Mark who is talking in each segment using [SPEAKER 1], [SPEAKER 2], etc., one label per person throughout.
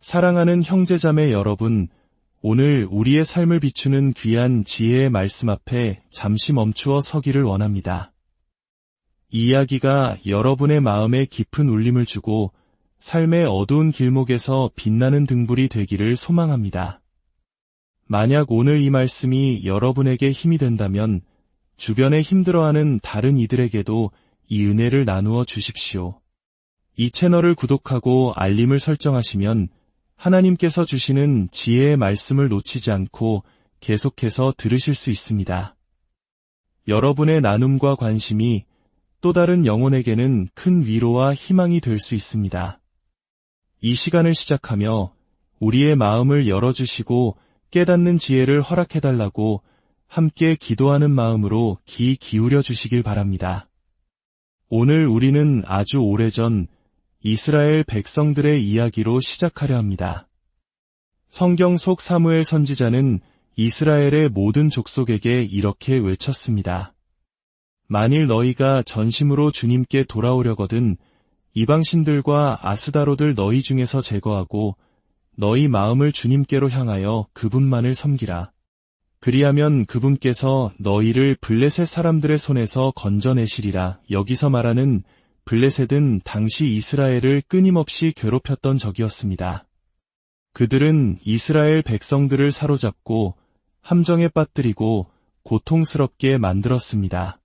[SPEAKER 1] 사랑하는 형제자매 여러분, 오늘 우리의 삶을 비추는 귀한 지혜의 말씀 앞에 잠시 멈추어 서기를 원합니다. 이 이야기가 여러분의 마음에 깊은 울림을 주고 삶의 어두운 길목에서 빛나는 등불이 되기를 소망합니다. 만약 오늘 이 말씀이 여러분에게 힘이 된다면 주변에 힘들어하는 다른 이들에게도 이 은혜를 나누어 주십시오. 이 채널을 구독하고 알림을 설정하시면 하나님께서 주시는 지혜의 말씀을 놓치지 않고 계속해서 들으실 수 있습니다. 여러분의 나눔과 관심이 또 다른 영혼에게는 큰 위로와 희망이 될 수 있습니다. 이 시간을 시작하며 우리의 마음을 열어주시고 깨닫는 지혜를 허락해달라고 함께 기도하는 마음으로 귀 기울여 주시길 바랍니다. 오늘 우리는 아주 오래전 이스라엘 백성들의 이야기로 시작하려 합니다. 성경 속 사무엘 선지자는 이스라엘의 모든 족속에게 이렇게 외쳤습니다. 만일 너희가 전심으로 주님께 돌아오려거든 이방신들과 아스다로들 너희 중에서 제거하고 너희 마음을 주님께로 향하여 그분만을 섬기라. 그리하면 그분께서 너희를 블레셋 사람들의 손에서 건져내시리라. 여기서 말하는 블레셋은 당시 이스라엘을 끊임없이 괴롭혔던 적이었습니다. 그들은 이스라엘 백성들을 사로잡고 함정에 빠뜨리고 고통스럽게 만들었습니다.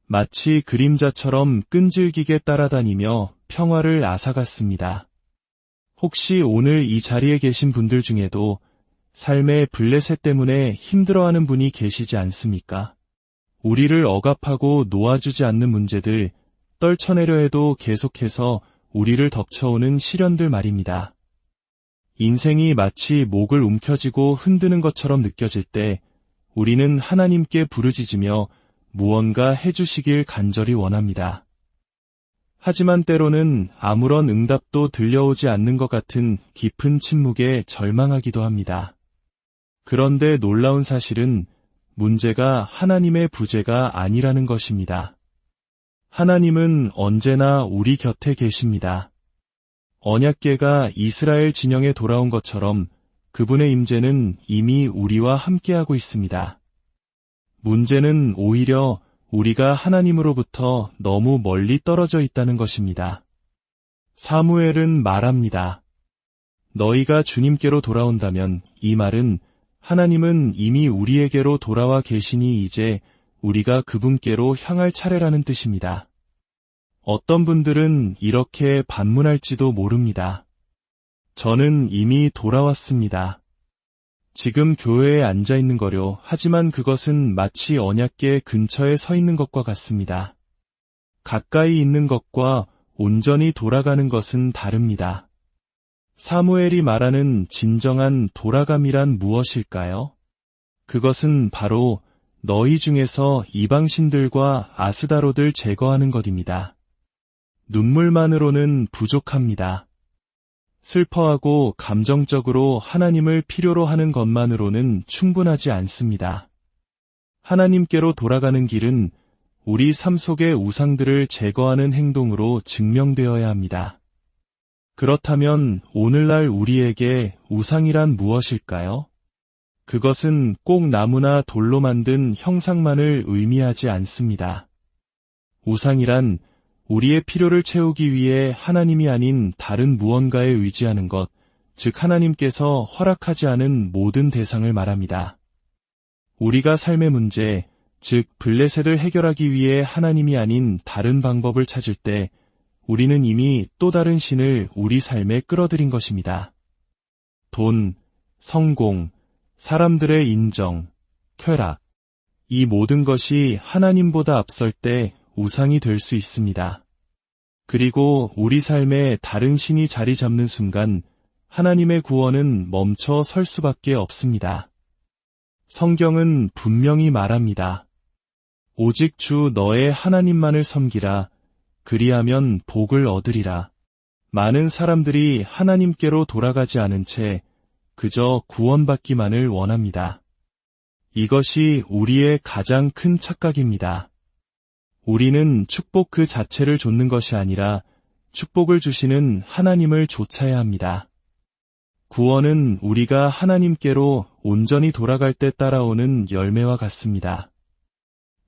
[SPEAKER 1] 마치 그림자처럼 끈질기게 따라다니며 평화를 앗아갔습니다. 혹시 오늘 이 자리에 계신 분들 중에도 삶의 블레셋 때문에 힘들어하는 분이 계시지 않습니까? 우리를 억압하고 놓아주지 않는 문제들, 떨쳐내려 해도 계속해서 우리를 덮쳐오는 시련들 말입니다. 인생이 마치 목을 움켜쥐고 흔드는 것처럼 느껴질 때 우리는 하나님께 부르짖으며 무언가 해주시길 간절히 원합니다. 하지만 때로는 아무런 응답도 들려오지 않는 것 같은 깊은 침묵에 절망하기도 합니다. 그런데 놀라운 사실은 문제가 하나님의 부재가 아니라는 것입니다. 하나님은 언제나 우리 곁에 계십니다. 언약궤가 이스라엘 진영에 돌아온 것처럼 그분의 임재는 이미 우리와 함께하고 있습니다. 문제는 오히려 우리가 하나님으로부터 너무 멀리 떨어져 있다는 것입니다. 사무엘은 말합니다. 너희가 주님께로 돌아온다면 이 말은 하나님은 이미 우리에게로 돌아와 계시니 이제 우리가 그분께로 향할 차례라는 뜻입니다. 어떤 분들은 이렇게 반문할지도 모릅니다. 저는 이미 돌아왔습니다. 지금 교회에 앉아 있는 거려. 하지만 그것은 마치 언약궤 근처에 서 있는 것과 같습니다. 가까이 있는 것과 온전히 돌아가는 것은 다릅니다. 사무엘이 말하는 진정한 돌아감이란 무엇일까요? 그것은 바로 너희 중에서 이방신들과 아스다로들 제거하는 것입니다. 눈물만으로는 부족합니다. 슬퍼하고 감정적으로 하나님을 필요로 하는 것만으로는 충분하지 않습니다. 하나님께로 돌아가는 길은 우리 삶 속의 우상들을 제거하는 행동으로 증명되어야 합니다. 그렇다면 오늘날 우리에게 우상이란 무엇일까요? 그것은 꼭 나무나 돌로 만든 형상만을 의미하지 않습니다. 우상이란 우리의 필요를 채우기 위해 하나님이 아닌 다른 무언가에 의지하는 것, 즉 하나님께서 허락하지 않은 모든 대상을 말합니다. 우리가 삶의 문제, 즉 블레셋을 해결하기 위해 하나님이 아닌 다른 방법을 찾을 때 우리는 이미 또 다른 신을 우리 삶에 끌어들인 것입니다. 돈, 성공, 사람들의 인정, 쾌락, 이 모든 것이 하나님보다 앞설 때 우상이 될 수 있습니다. 그리고 우리 삶에 다른 신이 자리 잡는 순간 하나님의 구원은 멈춰 설 수밖에 없습니다. 성경은 분명히 말합니다. 오직 주 너의 하나님만을 섬기라. 그리하면 복을 얻으리라. 많은 사람들이 하나님께로 돌아가지 않은 채 그저 구원받기만을 원합니다. 이것이 우리의 가장 큰 착각입니다. 우리는 축복 그 자체를 좇는 것이 아니라 축복을 주시는 하나님을 좇아야 합니다. 구원은 우리가 하나님께로 온전히 돌아갈 때 따라오는 열매와 같습니다.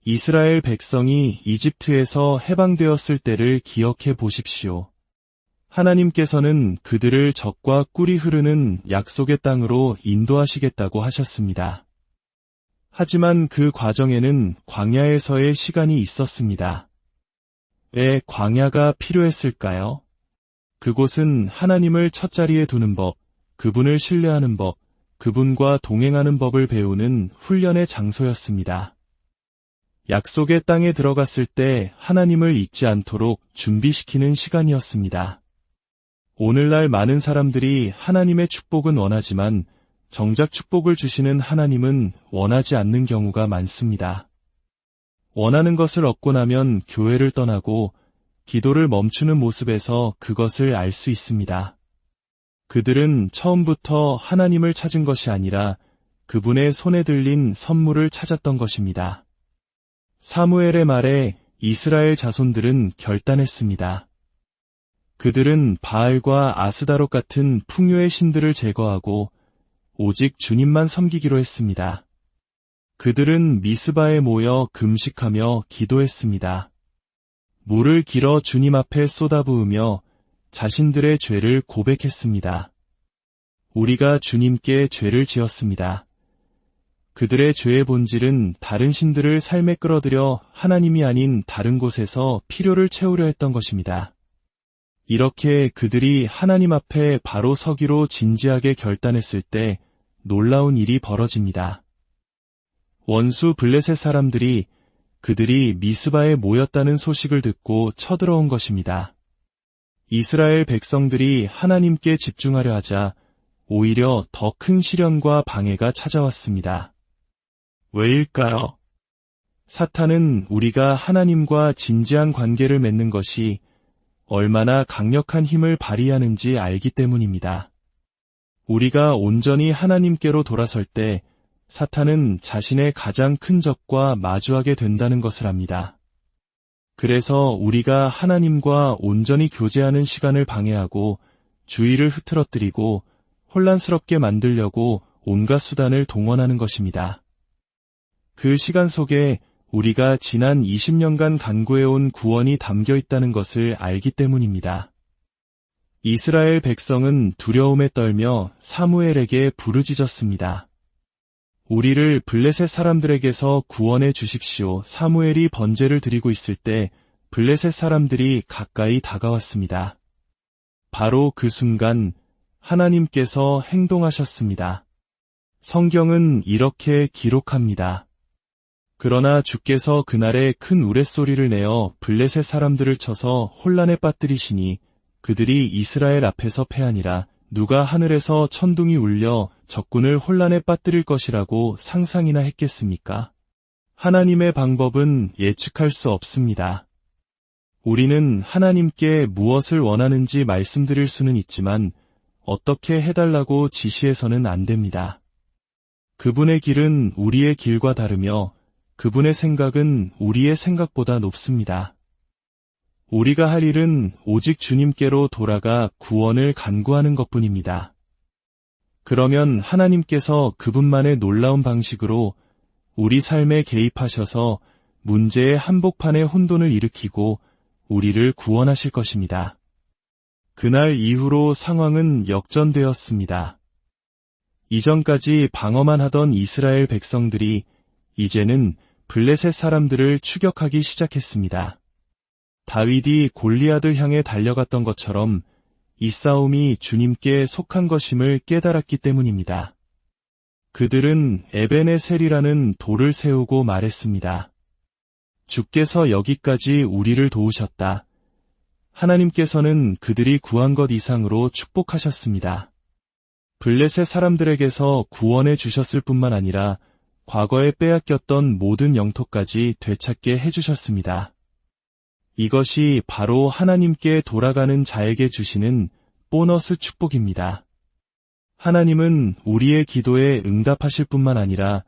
[SPEAKER 1] 이스라엘 백성이 이집트에서 해방되었을 때를 기억해 보십시오. 하나님께서는 그들을 젖과 꿀이 흐르는 약속의 땅으로 인도하시겠다고 하셨습니다. 하지만 그 과정에는 광야에서의 시간이 있었습니다. 왜 광야가 필요했을까요? 그곳은 하나님을 첫자리에 두는 법, 그분을 신뢰하는 법, 그분과 동행하는 법을 배우는 훈련의 장소였습니다. 약속의 땅에 들어갔을 때 하나님을 잊지 않도록 준비시키는 시간이었습니다. 오늘날 많은 사람들이 하나님의 축복은 원하지만 정작 축복을 주시는 하나님은 원하지 않는 경우가 많습니다. 원하는 것을 얻고 나면 교회를 떠나고 기도를 멈추는 모습에서 그것을 알 수 있습니다. 그들은 처음부터 하나님을 찾은 것이 아니라 그분의 손에 들린 선물을 찾았던 것입니다. 사무엘의 말에 이스라엘 자손들은 결단했습니다. 그들은 바알과 아스다롯 같은 풍요의 신들을 제거하고 오직 주님만 섬기기로 했습니다. 그들은 미스바에 모여 금식하며 기도했습니다. 물을 길어 주님 앞에 쏟아부으며 자신들의 죄를 고백했습니다. 우리가 주님께 죄를 지었습니다. 그들의 죄의 본질은 다른 신들을 삶에 끌어들여 하나님이 아닌 다른 곳에서 필요를 채우려 했던 것입니다. 이렇게 그들이 하나님 앞에 바로 서기로 진지하게 결단했을 때 놀라운 일이 벌어집니다. 원수 블레셋 사람들이 그들이 미스바에 모였다는 소식을 듣고 쳐들어온 것입니다. 이스라엘 백성들이 하나님께 집중하려 하자 오히려 더 큰 시련과 방해가 찾아왔습니다. 왜일까요? 사탄은 우리가 하나님과 진지한 관계를 맺는 것이 얼마나 강력한 힘을 발휘하는지 알기 때문입니다. 우리가 온전히 하나님께로 돌아설 때 사탄은 자신의 가장 큰 적과 마주하게 된다는 것을 압니다. 그래서 우리가 하나님과 온전히 교제하는 시간을 방해하고 주의를 흐트러뜨리고 혼란스럽게 만들려고 온갖 수단을 동원하는 것입니다. 그 시간 속에 우리가 지난 20년간 간구해온 구원이 담겨 있다는 것을 알기 때문입니다. 이스라엘 백성은 두려움에 떨며 사무엘에게 부르짖었습니다. 우리를 블레셋 사람들에게서 구원해 주십시오. 사무엘이 번제를 드리고 있을 때 블레셋 사람들이 가까이 다가왔습니다. 바로 그 순간 하나님께서 행동하셨습니다. 성경은 이렇게 기록합니다. 그러나 주께서 그날에 큰 우레소리를 내어 블레셋 사람들을 쳐서 혼란에 빠뜨리시니 그들이 이스라엘 앞에서 패하니라. 누가 하늘에서 천둥이 울려 적군을 혼란에 빠뜨릴 것이라고 상상이나 했겠습니까? 하나님의 방법은 예측할 수 없습니다. 우리는 하나님께 무엇을 원하는지 말씀드릴 수는 있지만 어떻게 해달라고 지시해서는 안 됩니다. 그분의 길은 우리의 길과 다르며 그분의 생각은 우리의 생각보다 높습니다. 우리가 할 일은 오직 주님께로 돌아가 구원을 간구하는 것뿐입니다. 그러면 하나님께서 그분만의 놀라운 방식으로 우리 삶에 개입하셔서 문제의 한복판에 혼돈을 일으키고 우리를 구원하실 것입니다. 그날 이후로 상황은 역전되었습니다. 이전까지 방어만 하던 이스라엘 백성들이 이제는 블레셋 사람들을 추격하기 시작했습니다. 다윗이 골리앗을 향해 달려갔던 것처럼 이 싸움이 주님께 속한 것임을 깨달았기 때문입니다. 그들은 에베네셀이라는 돌을 세우고 말했습니다. 주께서 여기까지 우리를 도우셨다. 하나님께서는 그들이 구한 것 이상으로 축복하셨습니다. 블레셋 사람들에게서 구원해 주셨을 뿐만 아니라 과거에 빼앗겼던 모든 영토까지 되찾게 해주셨습니다. 이것이 바로 하나님께 돌아가는 자에게 주시는 보너스 축복입니다. 하나님은 우리의 기도에 응답하실 뿐만 아니라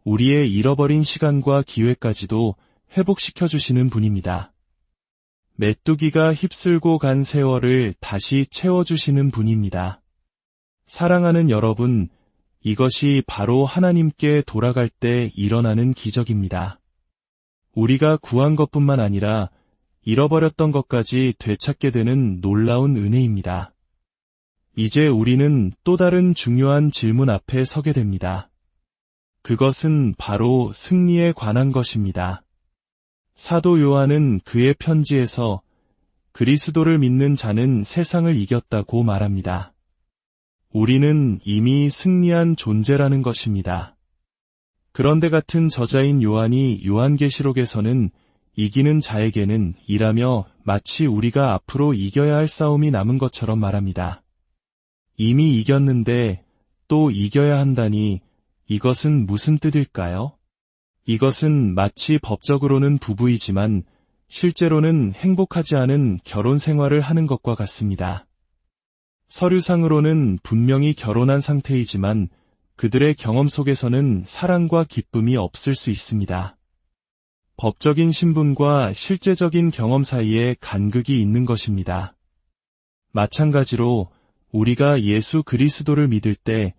[SPEAKER 1] 우리의 잃어버린 시간과 기회까지도 회복시켜 주시는 분입니다. 메뚜기가 휩쓸고 간 세월을 다시 채워주시는 분입니다. 사랑하는 여러분, 이것이 바로 하나님께 돌아갈 때 일어나는 기적입니다. 우리가 구한 것뿐만 아니라 잃어버렸던 것까지 되찾게 되는 놀라운 은혜입니다. 이제 우리는 또 다른 중요한 질문 앞에 서게 됩니다. 그것은 바로 승리에 관한 것입니다. 사도 요한은 그의 편지에서 그리스도를 믿는 자는 세상을 이겼다고 말합니다. 우리는 이미 승리한 존재라는 것입니다. 그런데 같은 저자인 요한이 요한계시록에서는 이기는 자에게는 이라며 마치 우리가 앞으로 이겨야 할 싸움이 남은 것처럼 말합니다. 이미 이겼는데 또 이겨야 한다니 이것은 무슨 뜻일까요? 이것은 마치 법적으로는 부부이지만 실제로는 행복하지 않은 결혼 생활을 하는 것과 같습니다. 서류상으로는 분명히 결혼한 상태이지만 그들의 경험 속에서는 사랑과 기쁨이 없을 수 있습니다. 법적인 신분과 실제적인 경험 사이에 간극이 있는 것입니다. 마찬가지로 우리가 예수 그리스도를 믿을 때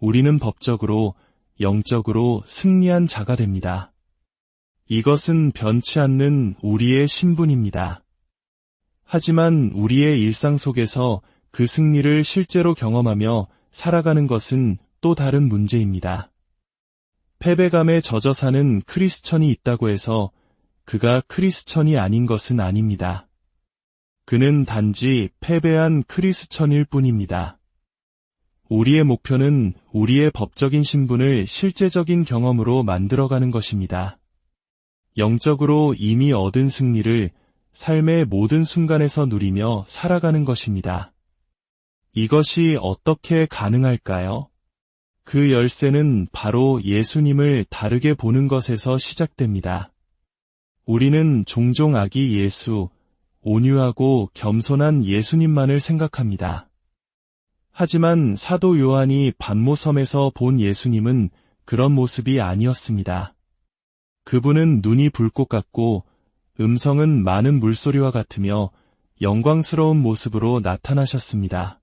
[SPEAKER 1] 우리는 법적으로, 영적으로 승리한 자가 됩니다. 이것은 변치 않는 우리의 신분입니다. 하지만 우리의 일상 속에서 그 승리를 실제로 경험하며 살아가는 것은 또 다른 문제입니다. 패배감에 젖어 사는 크리스천이 있다고 해서 그가 크리스천이 아닌 것은 아닙니다. 그는 단지 패배한 크리스천일 뿐입니다. 우리의 목표는 우리의 법적인 신분을 실제적인 경험으로 만들어가는 것입니다. 영적으로 이미 얻은 승리를 삶의 모든 순간에서 누리며 살아가는 것입니다. 이것이 어떻게 가능할까요? 그 열쇠는 바로 예수님을 다르게 보는 것에서 시작됩니다. 우리는 종종 아기 예수, 온유하고 겸손한 예수님만을 생각합니다. 하지만 사도 요한이 반모섬에서 본 예수님은 그런 모습이 아니었습니다. 그분은 눈이 불꽃 같고 음성은 많은 물소리와 같으며 영광스러운 모습으로 나타나셨습니다.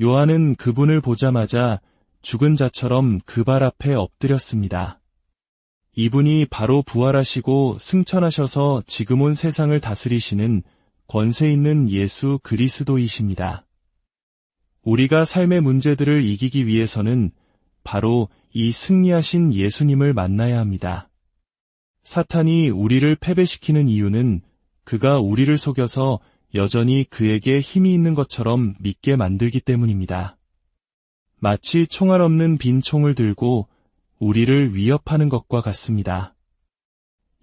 [SPEAKER 1] 요한은 그분을 보자마자 죽은 자처럼 그 발 앞에 엎드렸습니다. 이분이 바로 부활하시고 승천하셔서 지금 온 세상을 다스리시는 권세 있는 예수 그리스도이십니다. 우리가 삶의 문제들을 이기기 위해서는 바로 이 승리하신 예수님을 만나야 합니다. 사탄이 우리를 패배시키는 이유는 그가 우리를 속여서 여전히 그에게 힘이 있는 것처럼 믿게 만들기 때문입니다. 마치 총알 없는 빈 총을 들고 우리를 위협하는 것과 같습니다.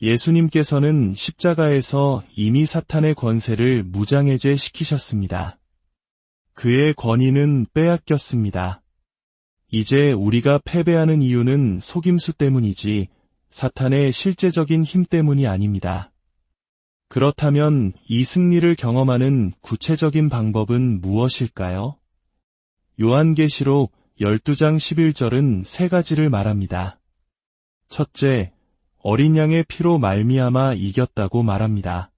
[SPEAKER 1] 예수님께서는 십자가에서 이미 사탄의 권세를 무장해제시키셨습니다. 그의 권위는 빼앗겼습니다. 이제 우리가 패배하는 이유는 속임수 때문이지 사탄의 실제적인 힘 때문이 아닙니다. 그렇다면 이 승리를 경험하는 구체적인 방법은 무엇일까요? 요한계시록 12장 11절은 세 가지를 말합니다. 첫째, 어린 양의 피로 말미암아 이겼다고 말합니다.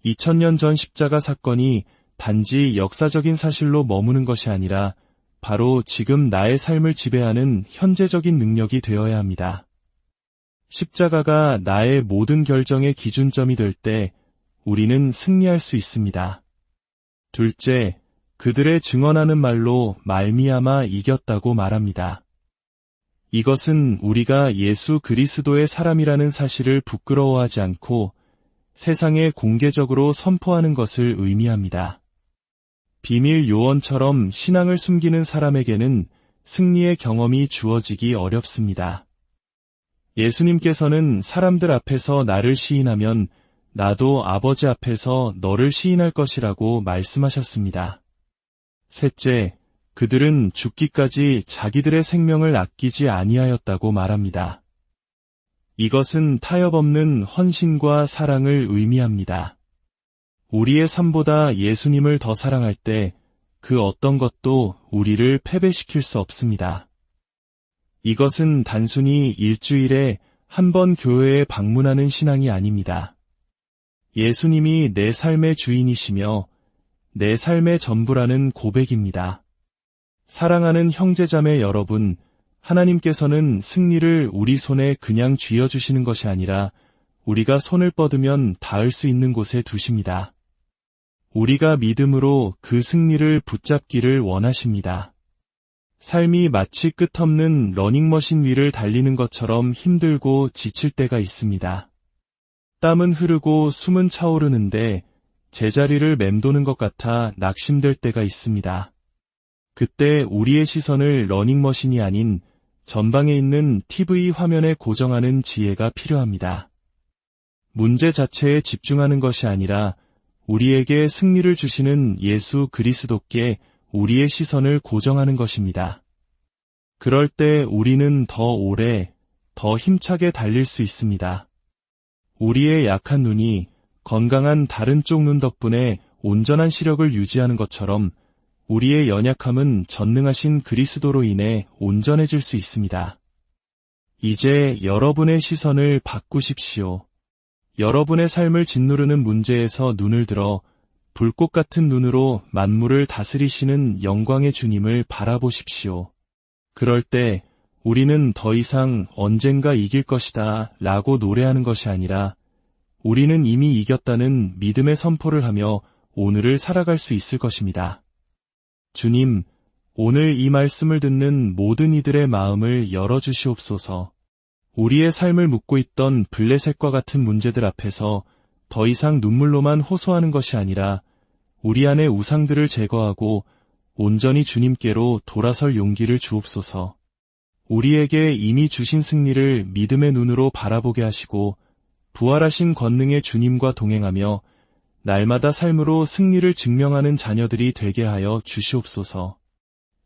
[SPEAKER 1] 2000년 전 십자가 사건이 단지 역사적인 사실로 머무는 것이 아니라 바로 지금 나의 삶을 지배하는 현재적인 능력이 되어야 합니다. 십자가가 나의 모든 결정의 기준점이 될 때 우리는 승리할 수 있습니다. 둘째, 그들의 증언하는 말로 말미암아 이겼다고 말합니다. 이것은 우리가 예수 그리스도의 사람이라는 사실을 부끄러워하지 않고 세상에 공개적으로 선포하는 것을 의미합니다. 비밀 요원처럼 신앙을 숨기는 사람에게는 승리의 경험이 주어지기 어렵습니다. 예수님께서는 사람들 앞에서 나를 시인하면 나도 아버지 앞에서 너를 시인할 것이라고 말씀하셨습니다. 셋째, 그들은 죽기까지 자기들의 생명을 아끼지 아니하였다고 말합니다. 이것은 타협 없는 헌신과 사랑을 의미합니다. 우리의 삶보다 예수님을 더 사랑할 때 그 어떤 것도 우리를 패배시킬 수 없습니다. 이것은 단순히 일주일에 한 번 교회에 방문하는 신앙이 아닙니다. 예수님이 내 삶의 주인이시며 내 삶의 전부라는 고백입니다. 사랑하는 형제자매 여러분, 하나님께서는 승리를 우리 손에 그냥 쥐어주시는 것이 아니라 우리가 손을 뻗으면 닿을 수 있는 곳에 두십니다. 우리가 믿음으로 그 승리를 붙잡기를 원하십니다. 삶이 마치 끝없는 러닝머신 위를 달리는 것처럼 힘들고 지칠 때가 있습니다. 땀은 흐르고 숨은 차오르는데 제자리를 맴도는 것 같아 낙심될 때가 있습니다. 그때 우리의 시선을 러닝머신이 아닌 전방에 있는 TV 화면에 고정하는 지혜가 필요합니다. 문제 자체에 집중하는 것이 아니라 우리에게 승리를 주시는 예수 그리스도께 우리의 시선을 고정하는 것입니다. 그럴 때 우리는 더 오래, 더 힘차게 달릴 수 있습니다. 우리의 약한 눈이 건강한 다른 쪽 눈 덕분에 온전한 시력을 유지하는 것처럼 우리의 연약함은 전능하신 그리스도로 인해 온전해질 수 있습니다. 이제 여러분의 시선을 바꾸십시오. 여러분의 삶을 짓누르는 문제에서 눈을 들어 불꽃 같은 눈으로 만물을 다스리시는 영광의 주님을 바라보십시오. 그럴 때 우리는 더 이상 언젠가 이길 것이다 라고 노래하는 것이 아니라 우리는 이미 이겼다는 믿음의 선포를 하며 오늘을 살아갈 수 있을 것입니다. 주님, 오늘 이 말씀을 듣는 모든 이들의 마음을 열어주시옵소서. 우리의 삶을 묶고 있던 블레셋과 같은 문제들 앞에서 더 이상 눈물로만 호소하는 것이 아니라 우리 안의 우상들을 제거하고 온전히 주님께로 돌아설 용기를 주옵소서. 우리에게 이미 주신 승리를 믿음의 눈으로 바라보게 하시고 부활하신 권능의 주님과 동행하며 날마다 삶으로 승리를 증명하는 자녀들이 되게 하여 주시옵소서.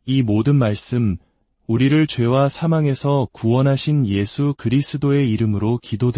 [SPEAKER 1] 이 모든 말씀, 우리를 죄와 사망에서 구원하신 예수 그리스도의 이름으로 기도드립니다.